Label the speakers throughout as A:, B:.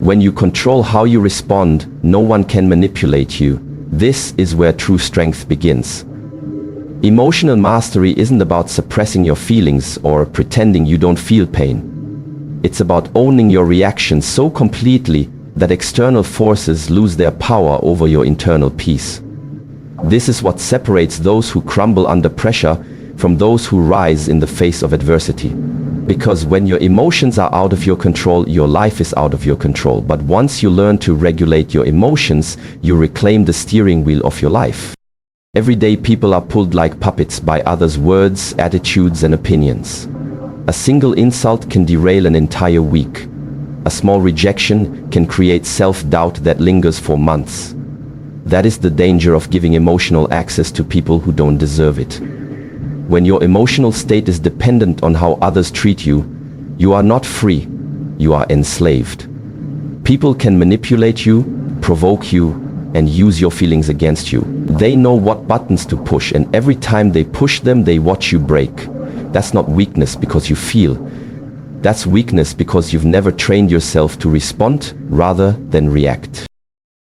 A: When you control how you respond, no one can manipulate you. This is where true strength begins. Emotional mastery isn't about suppressing your feelings or pretending you don't feel pain. It's about owning your reactions so completely that external forces lose their power over your internal peace. This is what separates those who crumble under pressure from those who rise in the face of adversity. Because when your emotions are out of your control, your life is out of your control. But once you learn to regulate your emotions, you reclaim the steering wheel of your life. Every day people are pulled like puppets by others' words, attitudes and opinions. A single insult can derail an entire week. A small rejection can create self-doubt that lingers for months. That is the danger of giving emotional access to people who don't deserve it. When your emotional state is dependent on how others treat you, you are not free, you are enslaved. People can manipulate you, provoke you, and use your feelings against you. They know what buttons to push, and every time they push them, they watch you break. That's not weakness because you feel. That's weakness because you've never trained yourself to respond rather than react.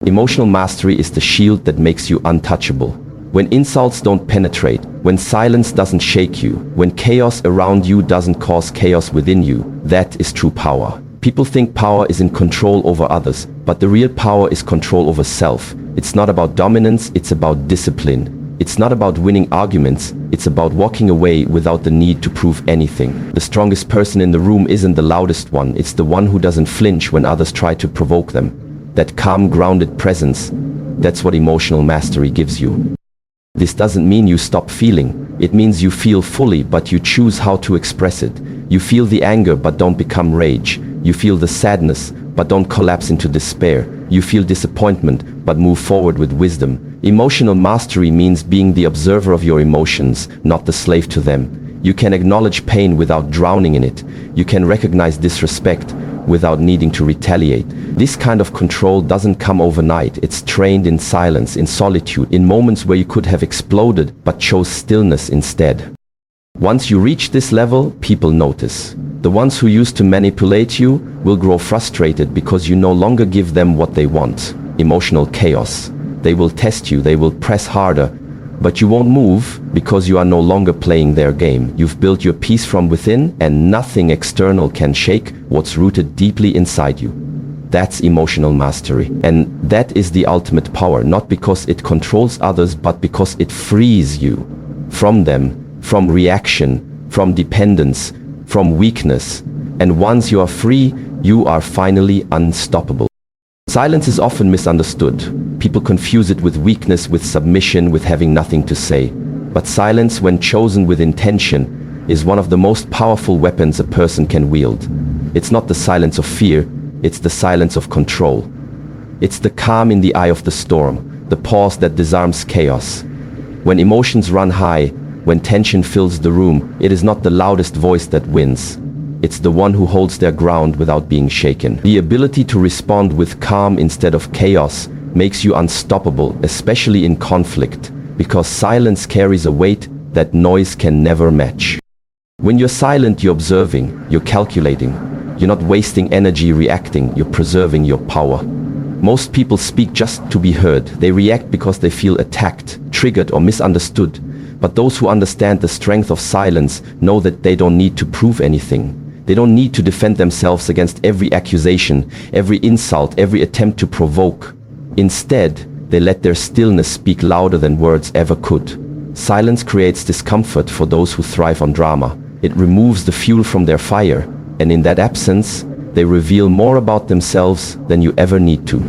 A: Emotional mastery is the shield that makes you untouchable. When insults don't penetrate, when silence doesn't shake you, when chaos around you doesn't cause chaos within you, that is true power. People think power is in control over others, but the real power is control over self. It's not about dominance, it's about discipline. It's not about winning arguments, it's about walking away without the need to prove anything. The strongest person in the room isn't the loudest one, it's the one who doesn't flinch when others try to provoke them. That calm, grounded presence, that's what emotional mastery gives you. This doesn't mean you stop feeling. It means you feel fully, but you choose how to express it. You feel the anger, but don't become rage. You feel the sadness, but don't collapse into despair. You feel disappointment, but move forward with wisdom. Emotional mastery means being the observer of your emotions, not the slave to them. You can acknowledge pain without drowning in it. You can recognize disrespect without needing to retaliate. This kind of control doesn't come overnight. It's trained in silence, in solitude, in moments where you could have exploded but chose stillness instead. Once you reach this level, people notice. The ones who used to manipulate you will grow frustrated because you no longer give them what they want. Emotional chaos. They will test you, they will press harder, but you won't move because you are no longer playing their game. You've built your peace from within, and nothing external can shake what's rooted deeply inside you. That's emotional mastery. And that is the ultimate power, not because it controls others, but because it frees you from them, from reaction, from dependence, from weakness. And once you are free, you are finally unstoppable. Silence is often misunderstood. People confuse it with weakness, with submission, with having nothing to say. But silence, when chosen with intention, is one of the most powerful weapons a person can wield. It's not the silence of fear, it's the silence of control. It's the calm in the eye of the storm, the pause that disarms chaos. When emotions run high, when tension fills the room, it is not the loudest voice that wins. It's the one who holds their ground without being shaken. The ability to respond with calm instead of chaos makes you unstoppable, especially in conflict, because silence carries a weight that noise can never match. When you're silent, you're observing, you're calculating. You're not wasting energy reacting, you're preserving your power. Most people speak just to be heard. They react because they feel attacked, triggered, or misunderstood. But those who understand the strength of silence know that they don't need to prove anything. They don't need to defend themselves against every accusation, every insult, every attempt to provoke. Instead, they let their stillness speak louder than words ever could. Silence creates discomfort for those who thrive on drama. It removes the fuel from their fire, and in that absence, they reveal more about themselves than you ever need to.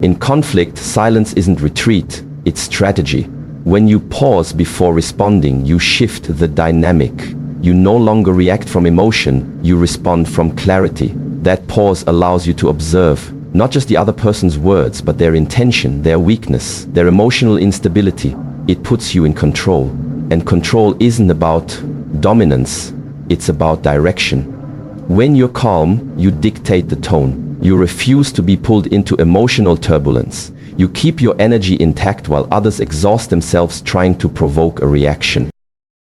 A: In conflict, silence isn't retreat, it's strategy. When you pause before responding, you shift the dynamic. You no longer react from emotion, you respond from clarity. That pause allows you to observe not just the other person's words, but their intention, their weakness, their emotional instability. It puts you in control. And control isn't about dominance, it's about direction. When you're calm, you dictate the tone. You refuse to be pulled into emotional turbulence. You keep your energy intact while others exhaust themselves trying to provoke a reaction.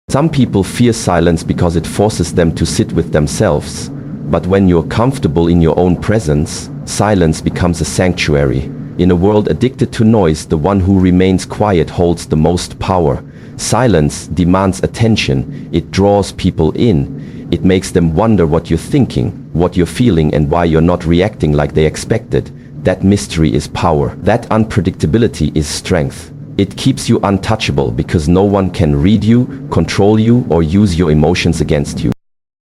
A: Some people fear silence because it forces them to sit with themselves. But when you're comfortable in your own presence, silence becomes a sanctuary. In a world addicted to noise, the one who remains quiet holds the most power. Silence demands attention. It draws people in. It makes them wonder what you're thinking, what you're feeling, and why you're not reacting like they expected. That mystery is power. That unpredictability is strength. It keeps you untouchable because no one can read you, control you, or use your emotions against you.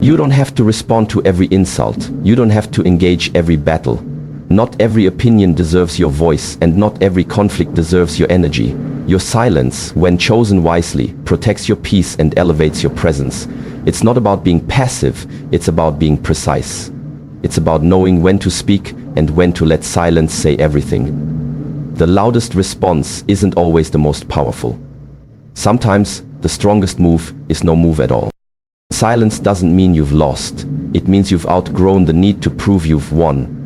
A: You don't have to respond to every insult. You don't have to engage every battle. Not every opinion deserves your voice, and not every conflict deserves your energy. Your silence, when chosen wisely, protects your peace and elevates your presence. It's not about being passive, it's about being precise. It's about knowing when to speak and when to let silence say everything. The loudest response isn't always the most powerful. Sometimes, the strongest move is no move at all. Silence doesn't mean you've lost. It means you've outgrown the need to prove you've won.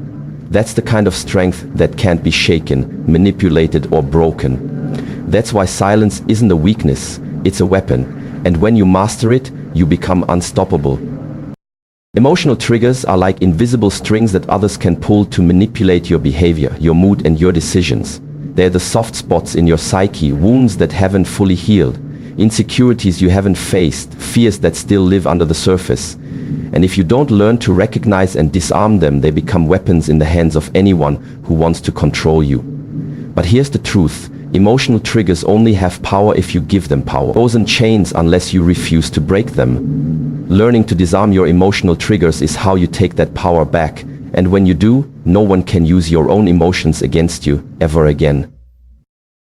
A: That's the kind of strength that can't be shaken, manipulated, or broken. That's why silence isn't a weakness, it's a weapon. And when you master it, you become unstoppable. Emotional triggers are like invisible strings that others can pull to manipulate your behavior, your mood, and your decisions. They're the soft spots in your psyche, wounds that haven't fully healed, insecurities you haven't faced, fears that still live under the surface. And if you don't learn to recognize and disarm them, they become weapons in the hands of anyone who wants to control you. But here's the truth. Emotional triggers only have power if you give them power. Those in chains unless you refuse to break them. Learning to disarm your emotional triggers is how you take that power back. And when you do, no one can use your own emotions against you ever again.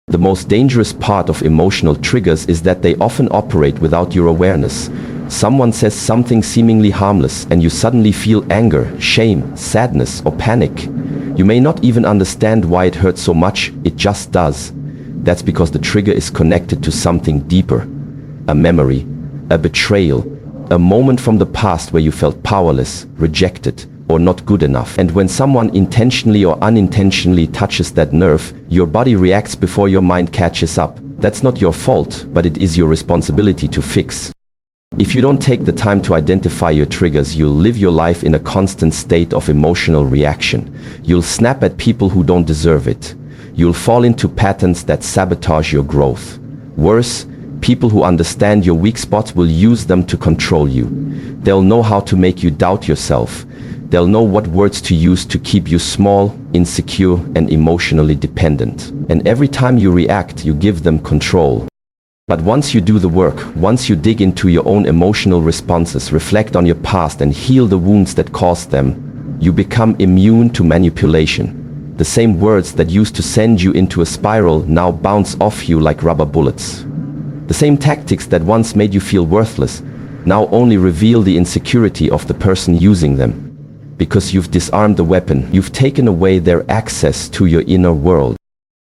A: The most dangerous part of emotional triggers is that they often operate without your awareness. Someone says something seemingly harmless and you suddenly feel anger, shame, sadness, or panic. You may not even understand why it hurts so much, it just does. That's because the trigger is connected to something deeper. A memory, a betrayal, a moment from the past where you felt powerless, rejected, or not good enough. And when someone intentionally or unintentionally touches that nerve, your body reacts before your mind catches up. That's not your fault, but it is your responsibility to fix. If you don't take the time to identify your triggers, you'll live your life in a constant state of emotional reaction. You'll snap at people who don't deserve it. You'll fall into patterns that sabotage your growth. Worse, people who understand your weak spots will use them to control you. They'll know how to make you doubt yourself. They'll know what words to use to keep you small, insecure, and emotionally dependent. And every time you react, you give them control. But once you do the work, once you dig into your own emotional responses, reflect on your past, and heal the wounds that caused them, you become immune to manipulation. The same words that used to send you into a spiral now bounce off you like rubber bullets. The same tactics that once made you feel worthless now only reveal the insecurity of the person using them. Because you've disarmed the weapon, you've taken away their access to your inner world.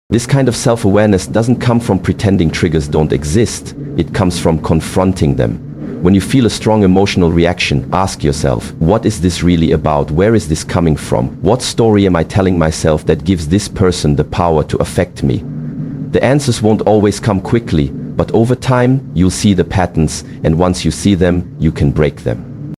A: This kind of self-awareness doesn't come from pretending triggers don't exist. It comes from confronting them. When you feel a strong emotional reaction, ask yourself, what is this really about? Where is this coming from? What story am I telling myself that gives this person the power to affect me? The answers won't always come quickly, but over time, you'll see the patterns, and once you see them, you can break them.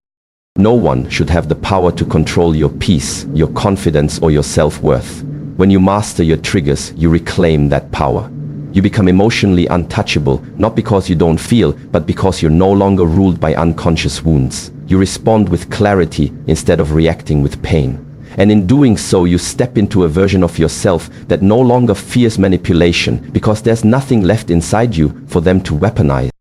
A: No one should have the power to control your peace, your confidence, or your self-worth. When you master your triggers, you reclaim that power. You become emotionally untouchable, not because you don't feel, but because you're no longer ruled by unconscious wounds. You respond with clarity instead of reacting with pain. And in doing so, you step into a version of yourself that no longer fears manipulation, because there's nothing left inside you for them to weaponize.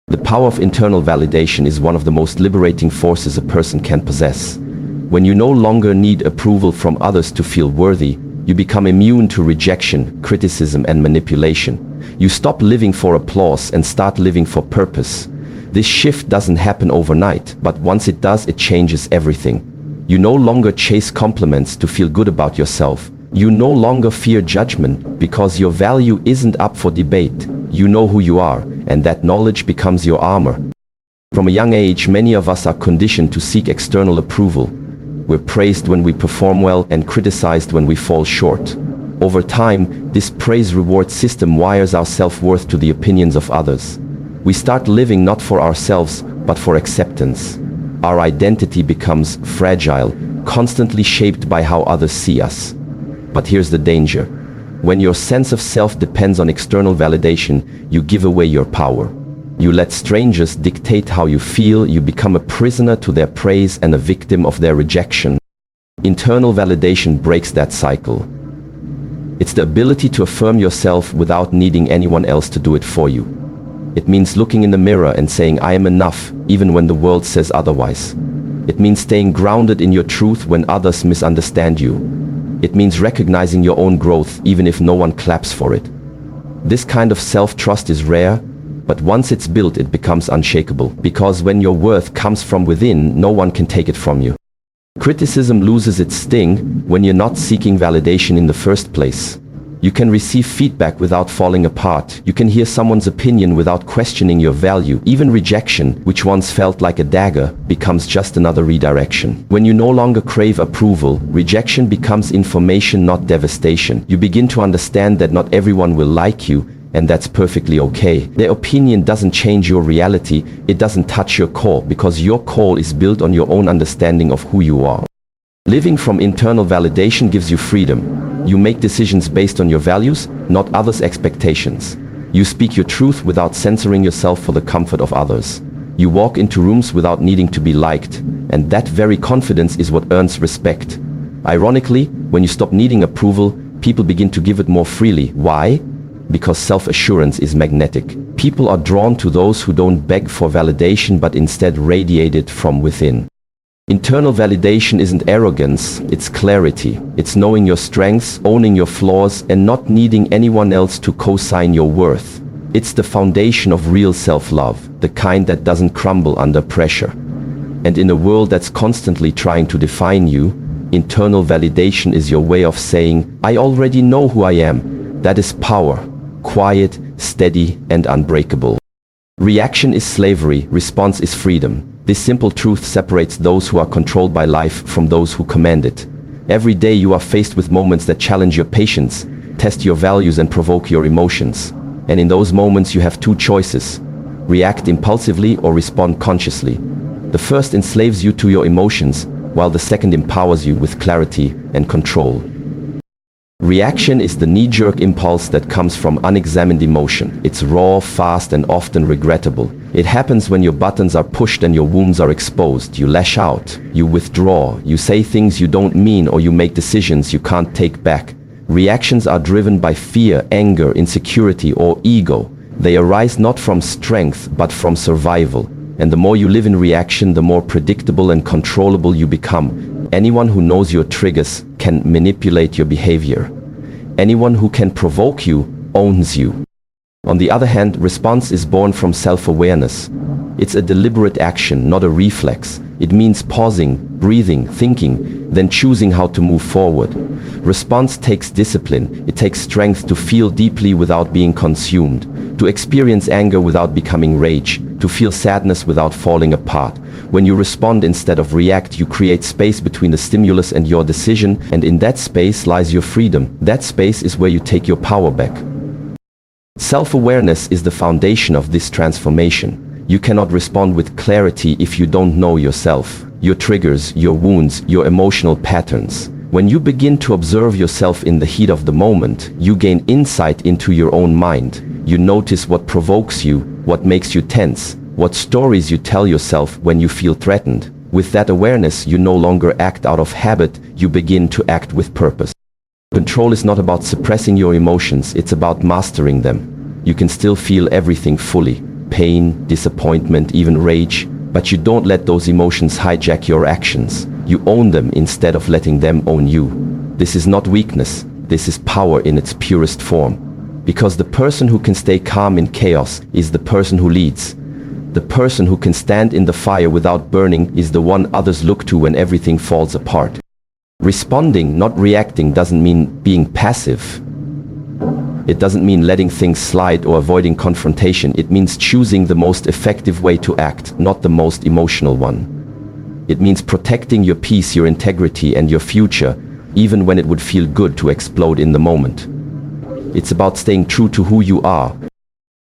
A: The power of internal validation is one of the most liberating forces a person can possess. When you no longer need approval from others to feel worthy, you become immune to rejection, criticism, and manipulation. You stop living for applause and start living for purpose. This shift doesn't happen overnight, but once it does, it changes everything. You no longer chase compliments to feel good about yourself. You no longer fear judgment because your value isn't up for debate. You know who you are, and that knowledge becomes your armor. From a young age, many of us are conditioned to seek external approval. We're praised when we perform well and criticized when we fall short. Over time, this praise-reward system wires our self-worth to the opinions of others. We start living not for ourselves, but for acceptance. Our identity becomes fragile, constantly shaped by how others see us. But here's the danger. When your sense of self depends on external validation, you give away your power. You let strangers dictate how you feel, you become a prisoner to their praise and a victim of their rejection. Internal validation breaks that cycle. It's the ability to affirm yourself without needing anyone else to do it for you. It means looking in the mirror and saying, I am enough, even when the world says otherwise. It means staying grounded in your truth when others misunderstand you. It means recognizing your own growth, even if no one claps for it. This kind of self-trust is rare, but once it's built, it becomes unshakable. Because when your worth comes from within, no one can take it from you. Criticism loses its sting when you're not seeking validation in the first place. You can receive feedback without falling apart. You can hear someone's opinion without questioning your value. Even rejection, which once felt like a dagger, becomes just another redirection. When you no longer crave approval, rejection becomes information, not devastation. You begin to understand that not everyone will like you, and that's perfectly okay. Their opinion doesn't change your reality. It doesn't touch your core, because your core is built on your own understanding of who you are. Living from internal validation gives you freedom. You make decisions based on your values, not others' expectations. You speak your truth without censoring yourself for the comfort of others. You walk into rooms without needing to be liked, and that very confidence is what earns respect. Ironically, when you stop needing approval, people begin to give it more freely. Why? Because self-assurance is magnetic. People are drawn to those who don't beg for validation but instead radiate it from within. Internal validation isn't arrogance, it's clarity. It's knowing your strengths, owning your flaws, and not needing anyone else to co-sign your worth. It's the foundation of real self-love, the kind that doesn't crumble under pressure. And in a world that's constantly trying to define you, internal validation is your way of saying, I already know who I am. That is power, quiet, steady, and unbreakable. Reaction is slavery, response is freedom. This simple truth separates those who are controlled by life from those who command it. Every day you are faced with moments that challenge your patience, test your values, and provoke your emotions. And in those moments you have two choices: react impulsively or respond consciously. The first enslaves you to your emotions, while the second empowers you with clarity and control. Reaction is the knee-jerk impulse that comes from unexamined emotion. It's raw, fast, and often regrettable. It happens when your buttons are pushed and your wounds are exposed. You lash out, you withdraw, you say things you don't mean, or you make decisions you can't take back. Reactions are driven by fear, anger, insecurity, or ego. They arise not from strength, but from survival. And the more you live in reaction, the more predictable and controllable you become. Anyone who knows your triggers can manipulate your behavior. Anyone who can provoke you owns you. On the other hand, response is born from self-awareness. It's a deliberate action, not a reflex. It means pausing, breathing, thinking, then choosing how to move forward. Response takes discipline. It takes strength to feel deeply without being consumed, to experience anger without becoming rage, to feel sadness without falling apart. When you respond instead of react, you create space between the stimulus and your decision, and in that space lies your freedom. That space is where you take your power back. Self-awareness is the foundation of this transformation. You cannot respond with clarity if you don't know yourself, your triggers, your wounds, your emotional patterns. When you begin to observe yourself in the heat of the moment, you gain insight into your own mind. You notice what provokes you, what makes you tense, what stories you tell yourself when you feel threatened. With that awareness, you no longer act out of habit, you begin to act with purpose. Control is not about suppressing your emotions, it's about mastering them. You can still feel everything fully. Pain, disappointment, even rage, but you don't let those emotions hijack your actions. You own them instead of letting them own you. This is not weakness, this is power in its purest form. Because the person who can stay calm in chaos is the person who leads. The person who can stand in the fire without burning is the one others look to when everything falls apart. Responding, not reacting, doesn't mean being passive. It doesn't mean letting things slide or avoiding confrontation. It means choosing the most effective way to act, not the most emotional one. It means protecting your peace, your integrity, and your future, even when it would feel good to explode in the moment. It's about staying true to who you are.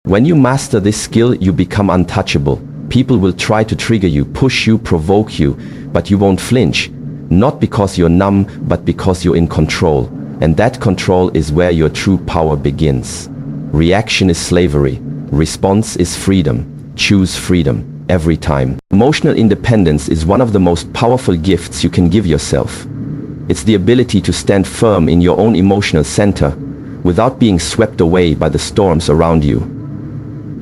A: When you master this skill, you become untouchable. People will try to trigger you, push you, provoke you, but you won't flinch. Not because you're numb, but because you're in control. And that control is where your true power begins. Reaction is slavery. Response is freedom. Choose freedom every time. Emotional independence is one of the most powerful gifts you can give yourself. It's the ability to stand firm in your own emotional center without being swept away by the storms around you.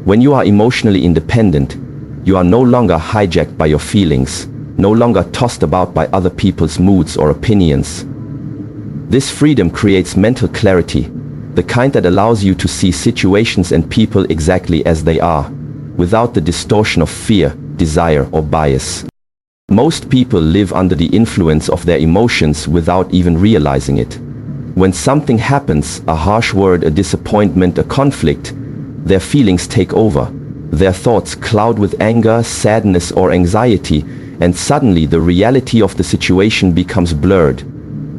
A: When you are emotionally independent, you are no longer hijacked by your feelings, no longer tossed about by other people's moods or opinions. This freedom creates mental clarity, the kind that allows you to see situations and people exactly as they are, without the distortion of fear, desire, or bias. Most people live under the influence of their emotions without even realizing it. When something happens, a harsh word, a disappointment, a conflict, their feelings take over. Their thoughts cloud with anger, sadness, or anxiety, and suddenly the reality of the situation becomes blurred.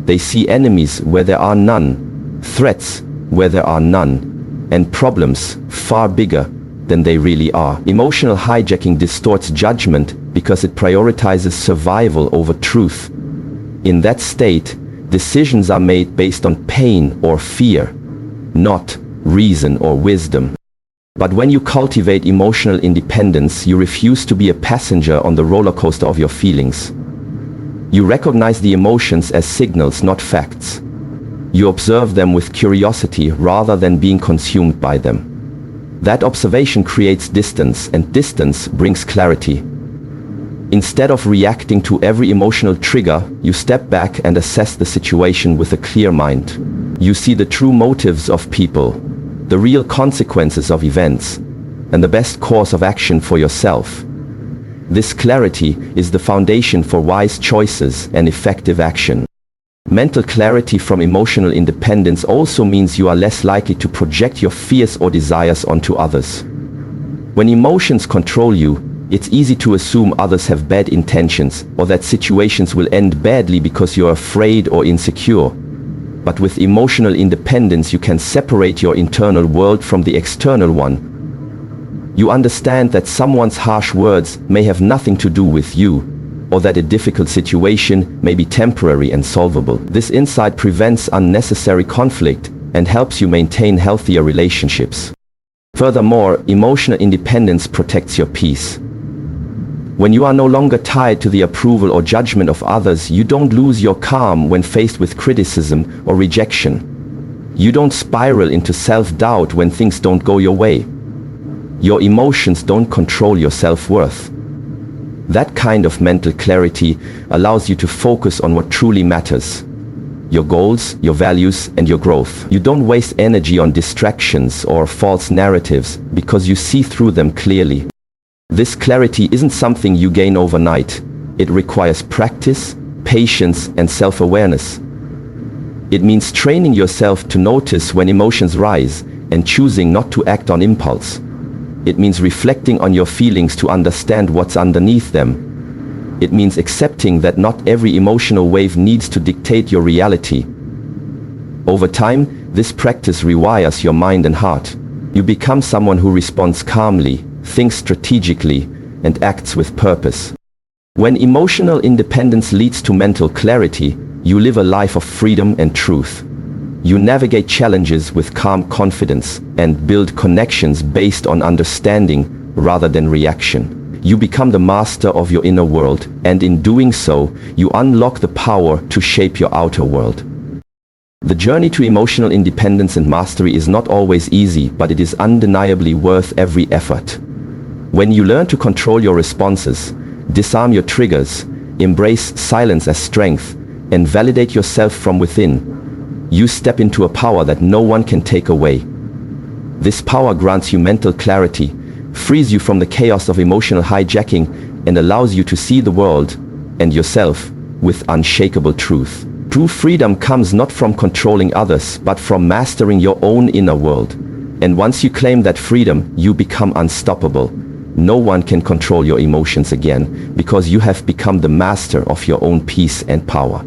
A: They see enemies where there are none, threats where there are none, and problems far bigger than they really are. Emotional hijacking distorts judgment because it prioritizes survival over truth. In that state, decisions are made based on pain or fear, not reason or wisdom. But when you cultivate emotional independence, you refuse to be a passenger on the roller coaster of your feelings. You recognize the emotions as signals, not facts. You observe them with curiosity rather than being consumed by them. That observation creates distance, and distance brings clarity. Instead of reacting to every emotional trigger, you step back and assess the situation with a clear mind. You see the true motives of people, the real consequences of events, and the best course of action for yourself. This clarity is the foundation for wise choices and effective action. Mental clarity from emotional independence also means you are less likely to project your fears or desires onto others. When emotions control you, it's easy to assume others have bad intentions or that situations will end badly because you're afraid or insecure. But with emotional independence, you can separate your internal world from the external one. You understand that someone's harsh words may have nothing to do with you, or that a difficult situation may be temporary and solvable. This insight prevents unnecessary conflict and helps you maintain healthier relationships. Furthermore, emotional independence protects your peace. When you are no longer tied to the approval or judgment of others, you don't lose your calm when faced with criticism or rejection. You don't spiral into self-doubt when things don't go your way. Your emotions don't control your self-worth. That kind of mental clarity allows you to focus on what truly matters: your goals, your values, and your growth. You don't waste energy on distractions or false narratives because you see through them clearly. This clarity isn't something you gain overnight. It requires practice, patience, and self-awareness. It means training yourself to notice when emotions rise and choosing not to act on impulse. It means reflecting on your feelings to understand what's underneath them. It means accepting that not every emotional wave needs to dictate your reality. Over time, this practice rewires your mind and heart. You become someone who responds calmly, thinks strategically, and acts with purpose. When emotional independence leads to mental clarity, you live a life of freedom and truth. You navigate challenges with calm confidence and build connections based on understanding rather than reaction. You become the master of your inner world, and in doing so, you unlock the power to shape your outer world. The journey to emotional independence and mastery is not always easy, but it is undeniably worth every effort. When you learn to control your responses, disarm your triggers, embrace silence as strength, and validate yourself from within, you step into a power that no one can take away. This power grants you mental clarity, frees you from the chaos of emotional hijacking, and allows you to see the world and yourself with unshakable truth. True freedom comes not from controlling others, but from mastering your own inner world. And once you claim that freedom, you become unstoppable. No one can control your emotions again, because you have become the master of your own peace and power.